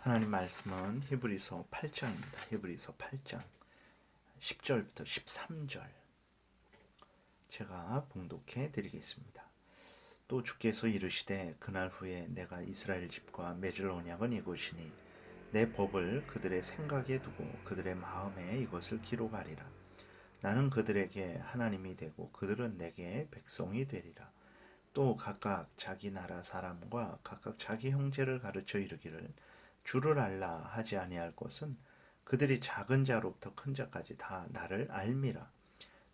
하나님 말씀은 히브리서 8장입니다. 히브리서 8장 10절부터 13절 제가 봉독해 드리겠습니다. 또 주께서 이르시되 그날 후에 내가 이스라엘 집과 맺을 언약은 이것이니 내 법을 그들의 생각에 두고 그들의 마음에 이것을 기록하리라. 나는 그들에게 하나님이 되고 그들은 내게 백성이 되리라. 또 각각 자기 나라 사람과 각각 자기 형제를 가르쳐 이르기를 주를 알라 하지 아니할 것은 그들이 작은 자로부터 큰 자까지 다 나를 알미라.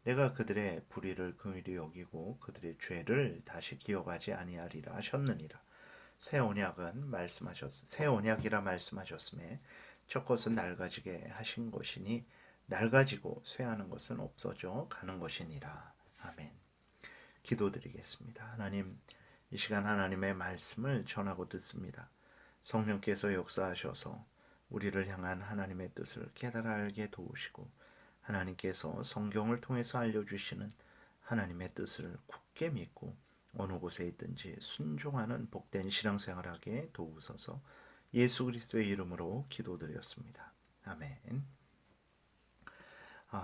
내가 그들의 불의를 긍휼히 여기고 그들의 죄를 다시 기억하지 아니하리라 하셨느니라. 새 언약이라 말씀하셨음에 첫 것은 낡아지게 하신 것이니 낡아지고 쇠하는 것은 없어져 가는 것이니라. 아멘. 기도드리겠습니다. 하나님, 이 시간 하나님의 말씀을 전하고 듣습니다. 성령께서 역사하셔서 우리를 향한 하나님의 뜻을 깨달아 알게 도우시고 하나님께서 성경을 통해서 알려주시는 하나님의 뜻을 굳게 믿고 어느 곳에 있든지 순종하는 복된 신앙생활하게 도우소서. 예수 그리스도의 이름으로 기도드렸습니다. 아멘.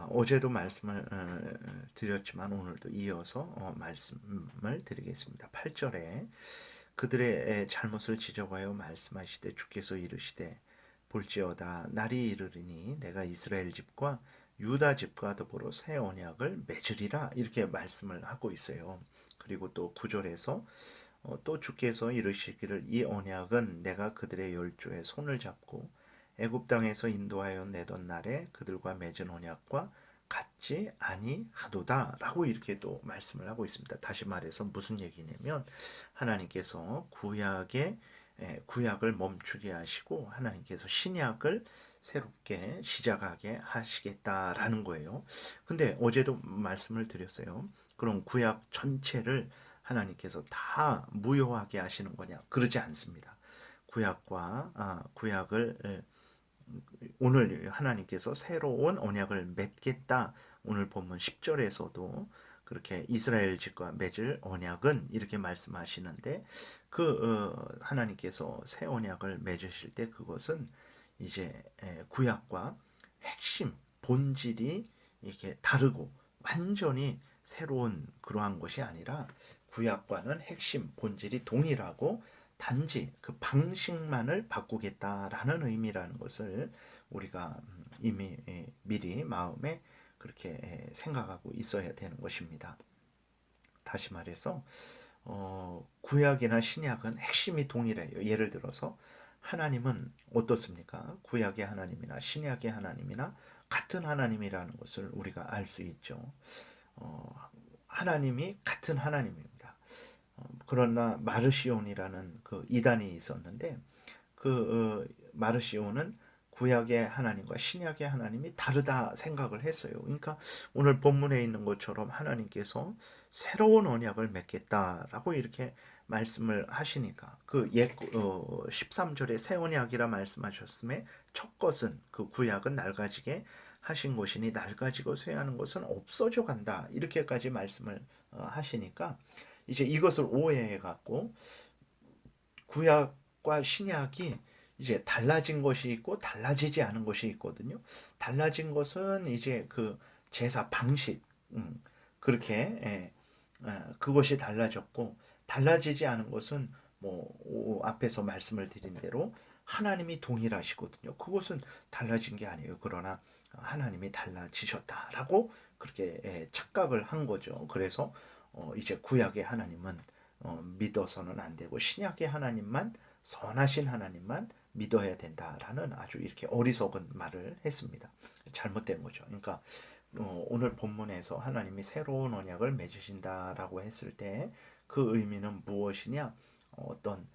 어제도 말씀을 드렸지만 오늘도 이어서 말씀을 드리겠습니다. 8절에 그들의 잘못을 지적하여 말씀하시되 주께서 이르시되 볼지어다 날이 이르리니 내가 이스라엘 집과 유다 집과 더불어 새 언약을 맺으리라 이렇게 말씀을 하고 있어요. 그리고 또 9절에서 또 주께서 이르시기를 이 언약은 내가 그들의 열조의 손을 잡고 애굽 땅에서 인도하여 내던 날에 그들과 맺은 언약과 같지 아니하도다 라고 이렇게 또 말씀을 하고 있습니다. 다시 말해서 무슨 얘기냐면 하나님께서 구약을 멈추게 하시고 하나님께서 신약을 새롭게 시작하게 하시겠다라는 거예요. 근데 어제도 말씀을 드렸어요. 그럼 구약 전체를 하나님께서 다 무효하게 하시는 거냐? 그러지 않습니다. 구약을 오늘 하나님께서 새로운 언약을 맺겠다. 오늘 본문 10절에서도 그렇게 이스라엘 집과 맺을 언약은 이렇게 말씀하시는데 하나님께서 새 언약을 맺으실 때 그것은 이제 구약과 핵심 본질이 이렇게 다르고 완전히 새로운 그러한 것이 아니라 구약과는 핵심 본질이 동일하고 단지 그 방식만을 바꾸겠다라는 의미라는 것을 우리가 이미 미리 마음에 그렇게 생각하고 있어야 되는 것입니다. 다시 말해서 구약이나 신약은 핵심이 동일해요. 예를 들어서 하나님은 어떻습니까? 구약의 하나님이나 신약의 하나님이나 같은 하나님이라는 것을 우리가 알 수 있죠. 하나님이 같은 하나님입니다. 그러나 마르시온이라는 그 이단이 있었는데 마르시온은 구약의 하나님과 신약의 하나님이 다르다 생각을 했어요. 그러니까 오늘 본문에 있는 것처럼 하나님께서 새로운 언약을 맺겠다라고 이렇게 말씀을 하시니까 13절에 새 언약이라 말씀하셨음에 첫 것은 그 구약은 낡아지게 하신 것이니 낡아지고 쇠하는 것은 없어져 간다 이렇게까지 말씀을 하시니까 이제 이것을 오해해 갖고 구약과 신약이 이제 달라진 것이 있고 달라지지 않은 것이 있거든요. 달라진 것은 이제 그 제사 방식 그렇게 그것이 달라졌고 달라지지 않은 것은 뭐 앞에서 말씀을 드린 대로 하나님이 동일하시거든요. 그것은 달라진 게 아니에요. 그러나 하나님이 달라지셨다라고 그렇게 착각을 한 거죠. 그래서 이제 구약의 하나님은 믿어서는 안 되고 신약의 하나님만 선하신 하나님만 믿어야 된다라는 아주 이렇게 어리석은 말을 했습니다. 잘못된 거죠. 그러니까 오늘 본문에서 하나님이 새로운 언약을 맺으신다라고 했을 때 그 의미는 무엇이냐? 어떤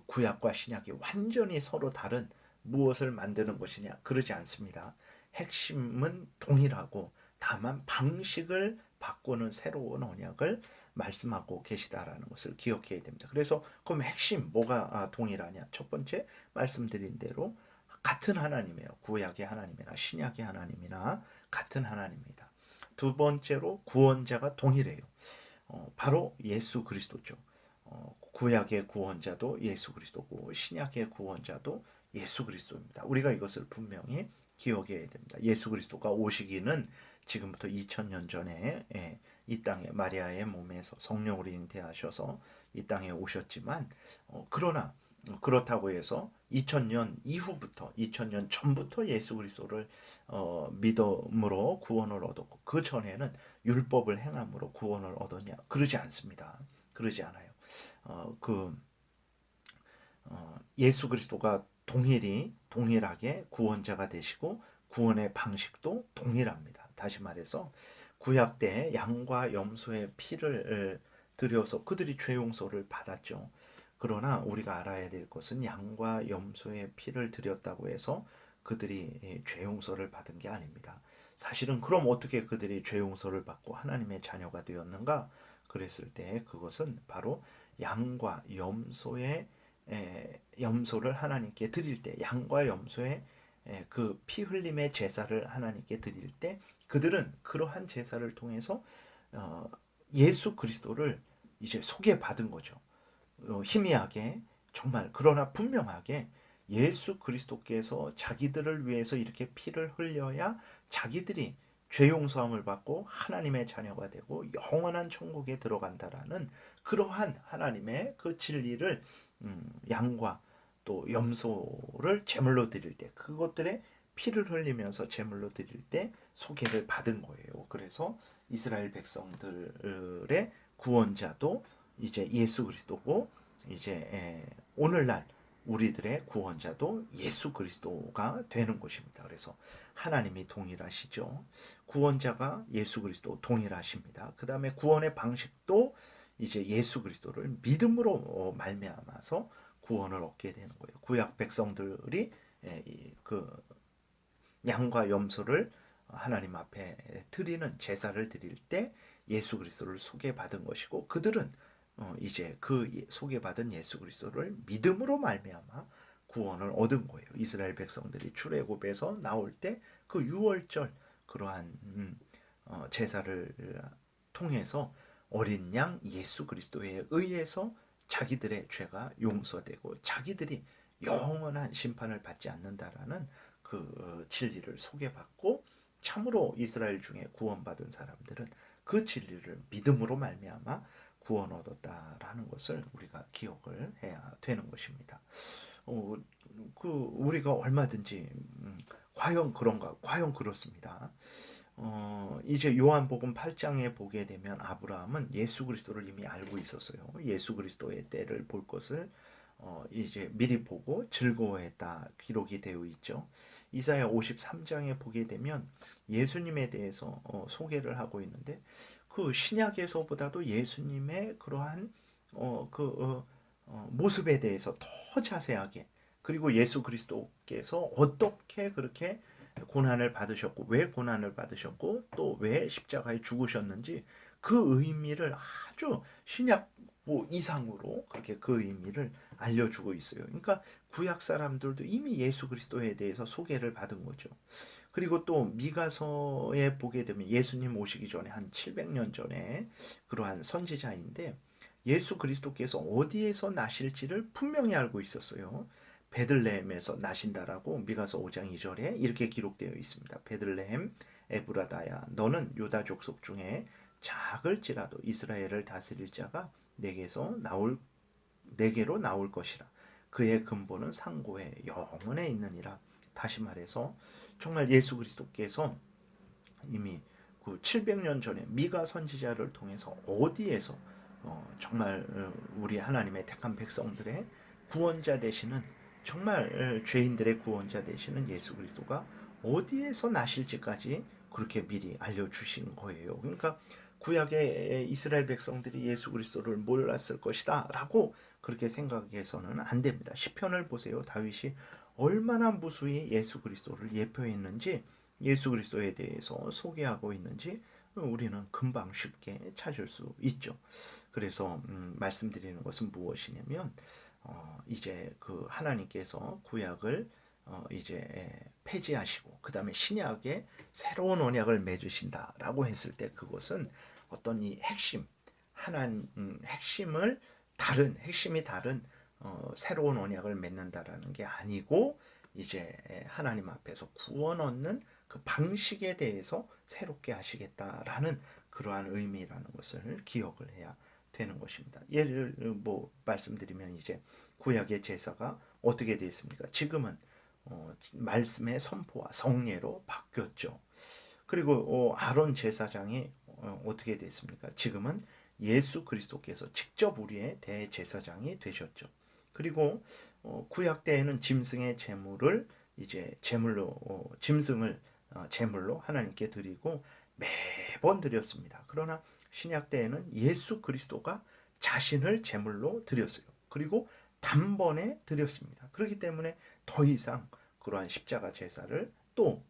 구약과 신약이 완전히 서로 다른 무엇을 만드는 것이냐? 그러지 않습니다. 핵심은 동일하고 다만 방식을 바꾸는 새로운 언약을 말씀하고 계시다라는 것을 기억해야 됩니다. 그래서 그럼 핵심 뭐가 동일하냐? 첫 번째 말씀드린 대로 같은 하나님이에요. 구약의 하나님이나 신약의 하나님이나 같은 하나님입니다. 두 번째로 구원자가 동일해요. 바로 예수 그리스도죠. 구약의 구원자도 예수 그리스도고 신약의 구원자도 예수 그리스도입니다. 우리가 이것을 분명히 기억해야 됩니다. 예수 그리스도가 오시기는 지금부터 2000년 전에 이 땅에 마리아의 몸에서 성령으로 잉태하셔서 이 땅에 오셨지만 그러나 그렇다고 해서 2000년 이후부터 2000년 전부터 예수 그리스도를 믿음으로 구원을 얻었고 그 전에는 율법을 행함으로 구원을 얻었냐? 그러지 않습니다. 그러지 않아요. 그 예수 그리스도가 동일하게 구원자가 되시고 구원의 방식도 동일합니다. 다시 말해서 구약 때 양과 염소의 피를 들여서 그들이 죄 용서를 받았죠. 그러나 우리가 알아야 될 것은 양과 염소의 피를 들였다고 해서 그들이 죄 용서를 받은 게 아닙니다. 사실은 그럼 어떻게 그들이 죄 용서를 받고 하나님의 자녀가 되었는가? 그랬을 때 그것은 바로 양과 염소를 하나님께 드릴 때 양과 염소의 그 피 흘림의 제사를 하나님께 드릴 때 그들은 그러한 제사를 통해서 예수 그리스도를 이제 소개받은 거죠. 희미하게 정말 그러나 분명하게 예수 그리스도께서 자기들을 위해서 이렇게 피를 흘려야 자기들이 죄 용서함을 받고 하나님의 자녀가 되고 영원한 천국에 들어간다라는 그러한 하나님의 그 진리를 양과 또 염소를 제물로 드릴 때 그것들의 피를 흘리면서 제물로 드릴 때 소개를 받은 거예요. 그래서 이스라엘 백성들의 구원자도 이제 예수 그리스도고 이제 오늘날 우리들의 구원자도 예수 그리스도가 되는 것입니다. 그래서 하나님이 동일하시죠. 구원자가 예수 그리스도 동일하십니다. 그 다음에 구원의 방식도 이제 예수 그리스도를 믿음으로 말미암아서 구원을 얻게 되는 거예요. 구약 백성들이 그 양과 염소를 하나님 앞에 드리는 제사를 드릴 때 예수 그리스도를 소개받은 것이고 그들은 이제 그 소개받은 예수 그리스도를 믿음으로 말미암아 구원을 얻은 거예요. 이스라엘 백성들이 출애굽에서 나올 때 그 유월절 그러한 제사를 통해서 어린 양 예수 그리스도에 의해서 자기들의 죄가 용서되고 자기들이 영원한 심판을 받지 않는다라는 그 진리를 소개받고 참으로 이스라엘 중에 구원받은 사람들은 그 진리를 믿음으로 말미암아 구원 얻었다라는 것을 우리가 기억을 해야 되는 것입니다. 우리가 얼마든지 과연 그런가? 과연 그렇습니다. 이제 요한복음 8장에 보게 되면 아브라함은 예수 그리스도를 이미 알고 있었어요. 예수 그리스도의 때를 볼 것을 이제 미리 보고 즐거워했다 기록이 되어 있죠. 이사야 53장에 보게 되면 예수님에 대해서 소개를 하고 있는데 그 신약에서보다도 예수님의 그러한 모습에 대해서 더 자세하게 그리고 예수 그리스도께서 어떻게 그렇게 고난을 받으셨고 왜 고난을 받으셨고 또 왜 십자가에 죽으셨는지 그 의미를 아주 신약 이상으로 그렇게 그 의미를 알려주고 있어요. 그러니까 구약 사람들도 이미 예수 그리스도에 대해서 소개를 받은 거죠. 그리고 또 미가서에 보게 되면 예수님 오시기 전에 한 700년 전에 그러한 선지자인데 예수 그리스도께서 어디에서 나실지를 분명히 알고 있었어요. 베들레헴에서 나신다라고 미가서 5장 2절에 이렇게 기록되어 있습니다. 베들레헴 에브라다야 너는 유다 족속 중에 작을지라도 이스라엘을 다스릴 자가 내게로 나올 것이라. 그의 근본은 상고에 영원에 있느니라. 다시 말해서 정말 예수 그리스도께서 이미 그 700년 전에 미가 선지자를 통해서 어디에서 정말 우리 하나님의 택한 백성들의 구원자 되시는 정말 죄인들의 구원자 되시는 예수 그리스도가 어디에서 나실지까지 그렇게 미리 알려주신 거예요. 그러니까 구약의 이스라엘 백성들이 예수 그리스도를 몰랐을 것이다 라고 그렇게 생각해서는 안 됩니다. 시편을 보세요. 다윗이 얼마나 무수히 예수 그리스도를 예표했는지 예수 그리스도에 대해서 소개하고 있는지 우리는 금방 쉽게 찾을 수 있죠. 그래서 말씀드리는 것은 무엇이냐면 이제 그 하나님께서 구약을 이제 폐지하시고 그 다음에 신약에 새로운 언약을 맺으신다라고 했을 때 그것은 어떤 이 핵심을 핵심이 다른 새로운 언약을 맺는다라는 게 아니고 이제 하나님 앞에서 구원 얻는 그 방식에 대해서 새롭게 하시겠다라는 그러한 의미라는 것을 기억을 해야 되는 것입니다. 예를 뭐 말씀드리면 이제 구약의 제사가 어떻게 되어 있습니까? 지금은 말씀의 선포와 성례로 바뀌었죠. 그리고 아론 제사장이 어떻게 됐습니까? 지금은 예수 그리스도께서 직접 우리의 대제사장이 되셨죠. 그리고 구약 때에는 짐승의 제물을 이제 제물로 짐승을 제물로 하나님께 드리고 매번 드렸습니다. 그러나 신약 때에는 예수 그리스도가 자신을 제물로 드렸어요. 그리고 단번에 드렸습니다. 그렇기 때문에 더 이상 그러한 십자가 제사를 또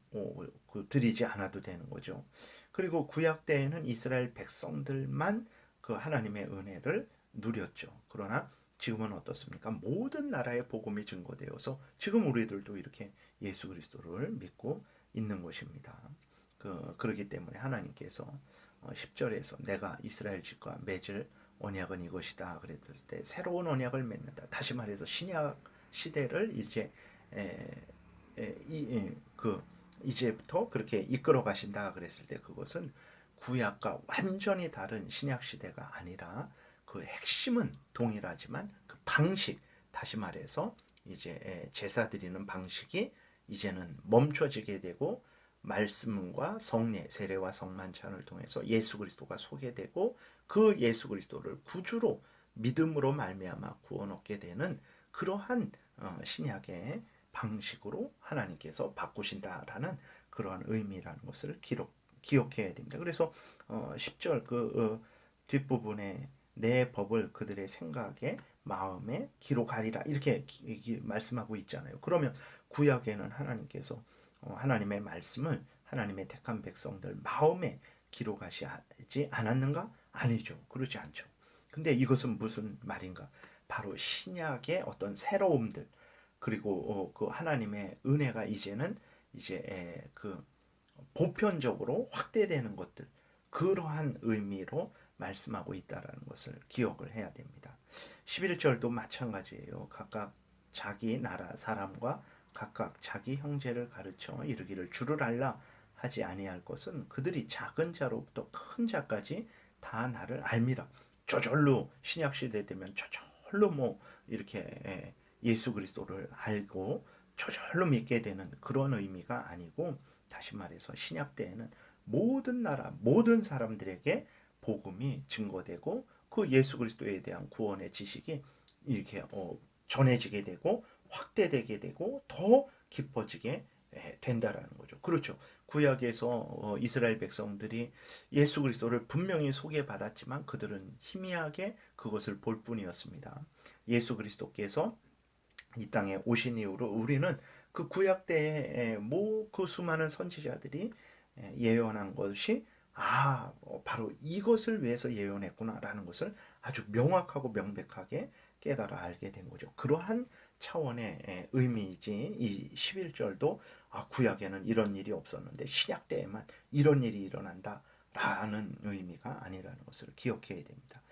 드리지 않아도 되는 거죠. 그리고 구약 때에는 이스라엘 백성들만 그 하나님의 은혜를 누렸죠. 그러나 지금은 어떻습니까? 모든 나라의 복음이 증거되어서 지금 우리들도 이렇게 예수 그리스도를 믿고 있는 것입니다. 그렇기 때문에 하나님께서 10절에서 내가 이스라엘 집과 맺을 언약은 이것이다 그랬을 때 새로운 언약을 맺는다. 다시 말해서 신약 시대를 이제 이제부터 그렇게 이끌어 가신다 그랬을 때 그것은 구약과 완전히 다른 신약 시대가 아니라 그 핵심은 동일하지만 그 방식, 다시 말해서 이제 제사 드리는 방식이 이제는 멈춰지게 되고 말씀과 성례, 세례와 성만찬을 통해서 예수 그리스도가 소개되고 그 예수 그리스도를 구주로 믿음으로 말미암아 구원 얻게 되는 그러한 신약의 방식으로 하나님께서 바꾸신다라는 그러한 의미라는 것을 기억해야 됩니다. 그래서 10절 뒷부분에 내 법을 그들의 생각에 마음에 기록하리라 이렇게 말씀하고 있잖아요. 그러면 구약에는 하나님께서 하나님의 말씀을 하나님의 택한 백성들 마음에 기록하시지 않았는가? 아니죠. 그렇지 않죠. 근데 이것은 무슨 말인가? 바로 신약의 어떤 새로움들 그리고 그 하나님의 은혜가 이제는 이제 그 보편적으로 확대되는 것들 그러한 의미로 말씀하고 있다라는 것을 기억을 해야 됩니다. 11절도 마찬가지예요. 각각 자기 나라 사람과 각각 자기 형제를 가르쳐 이르기를 주를 알라 하지 아니할 것은 그들이 작은 자로부터 큰 자까지 다 나를 알미라. 저절로 신약 시대 되면 저절로 뭐 이렇게 예수 그리스도를 알고 저절로 믿게 되는 그런 의미가 아니고 다시 말해서 신약 때에는 모든 나라 모든 사람들에게 복음이 증거되고 그 예수 그리스도에 대한 구원의 지식이 이렇게 전해지게 되고 확대되게 되고 더 깊어지게 된다라는 거죠. 그렇죠. 구약에서 이스라엘 백성들이 예수 그리스도를 분명히 소개받았지만 그들은 희미하게 그것을 볼 뿐이었습니다. 예수 그리스도께서 이 땅에 오신 이후로 우리는 그 구약 때에 그 수많은 선지자들이 예언한 것이 바로 이것을 위해서 예언했구나라는 것을 아주 명확하고 명백하게 깨달아 알게 된 거죠. 그러한 차원의 의미이지 이 11절도 구약에는 이런 일이 없었는데 신약 때에만 이런 일이 일어난다 라는 의미가 아니라는 것을 기억해야 됩니다.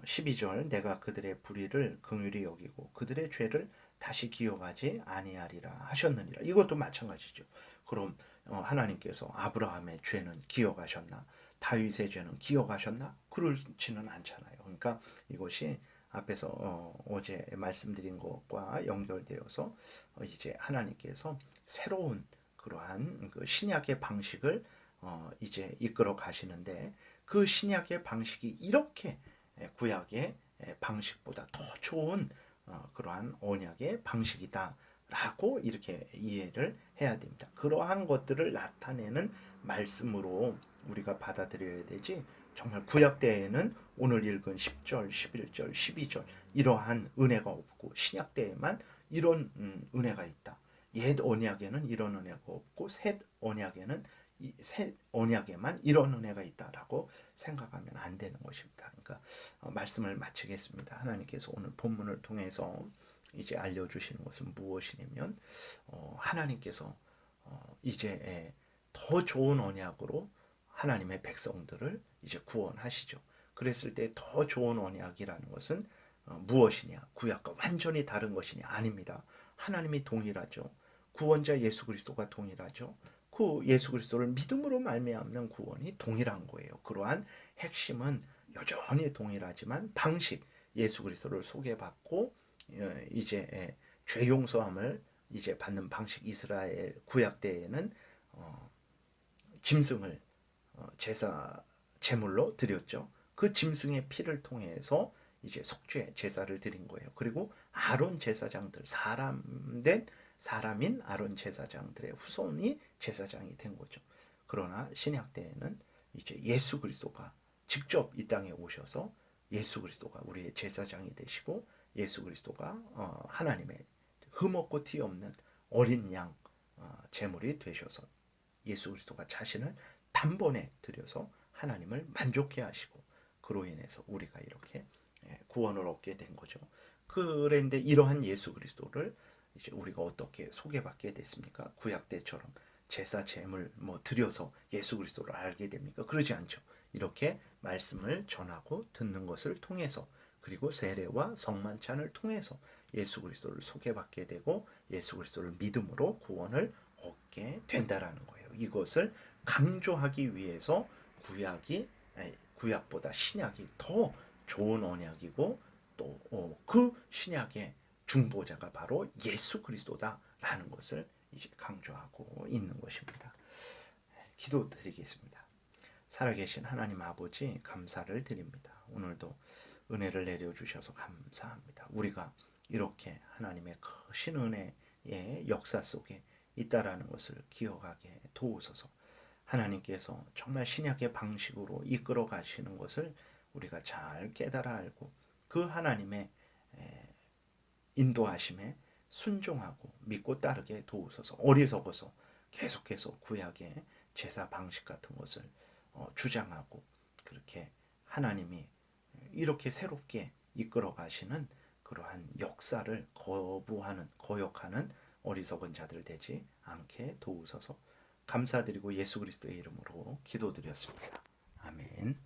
12절 내가 그들의 불의를 긍휼히 여기고 그들의 죄를 다시 기억하지 아니하리라 하셨느니라. 이것도 마찬가지죠. 그럼 하나님께서 아브라함의 죄는 기억하셨나? 다윗의 죄는 기억하셨나? 그렇지는 않잖아요. 그러니까 이것이 앞에서 어제 말씀드린 것과 연결되어서 이제 하나님께서 새로운 그러한 그 신약의 방식을 이제 이끌어 가시는데 그 신약의 방식이 이렇게 구약의 방식보다 더 좋은 그러한 언약의 방식이다라고 이렇게 이해를 해야 됩니다. 그러한 것들을 나타내는 말씀으로 우리가 받아들여야 되지 정말 구약 때에는 오늘 읽은 10절, 11절, 12절 이러한 은혜가 없고 신약 때에만 이런 은혜가 있다. 옛 언약에는 이런 은혜가 없고 새 언약에만 이런 은혜가 있다라고 생각하면 안 되는 것입니다. 그러니까 말씀을 마치겠습니다. 하나님께서 오늘 본문을 통해서 이제 알려주시는 것은 무엇이냐면 하나님께서 이제 더 좋은 언약으로 하나님의 백성들을 이제 구원하시죠. 그랬을 때 더 좋은 언약이라는 것은 무엇이냐? 구약과 완전히 다른 것이냐? 아닙니다. 하나님이 동일하죠. 구원자 예수 그리스도가 동일하죠. 그 예수 그리스도를 믿음으로 말미암는 구원이 동일한 거예요. 그러한 핵심은 여전히 동일하지만 방식, 예수 그리스도를 소개받고 이제 죄 용서함을 이제 받는 방식. 이스라엘 구약 때에는 짐승을 제사 제물로 드렸죠. 그 짐승의 피를 통해서 이제 속죄 제사를 드린 거예요. 그리고 아론 제사장들, 사람인 아론 제사장들의 후손이 제사장이 된 거죠. 그러나 신약 때에는 이제 예수 그리스도가 직접 이 땅에 오셔서 예수 그리스도가 우리의 제사장이 되시고 예수 그리스도가 하나님의 흠없고 티 없는 어린 양 제물이 되셔서 예수 그리스도가 자신을 단번에 드려서 하나님을 만족해 하시고 그로 인해서 우리가 이렇게 구원을 얻게 된 거죠. 그런데 이러한 예수 그리스도를 이제 우리가 어떻게 소개받게 됐습니까? 구약 때처럼 제사 제물 뭐 드려서 예수 그리스도를 알게 됩니까? 그러지 않죠. 이렇게 말씀을 전하고 듣는 것을 통해서 그리고 세례와 성만찬을 통해서 예수 그리스도를 소개받게 되고 예수 그리스도를 믿음으로 구원을 얻게 된다라는 거예요. 이것을 강조하기 위해서 구약보다 신약이 더 좋은 언약이고 또 그 신약의 중보자가 바로 예수 그리스도다라는 것을 이제 강조하고 있는 것입니다. 기도드리겠습니다. 살아계신 하나님 아버지 감사를 드립니다. 오늘도 은혜를 내려주셔서 감사합니다. 우리가 이렇게 하나님의 크신 은혜의 역사 속에 있다라는 것을 기억하게 도우소서. 하나님께서 정말 신약의 방식으로 이끌어 가시는 것을 우리가 잘 깨달아 알고 그 하나님의 인도하심에 순종하고 믿고 따르게 도우소서. 어리석어서 계속해서 구약의 제사 방식 같은 것을 주장하고 그렇게 하나님이 이렇게 새롭게 이끌어 가시는 그러한 역사를 거역하는 어리석은 자들 되지 않게 도우소서. 감사드리고 예수 그리스도의 이름으로 기도드렸습니다. 아멘.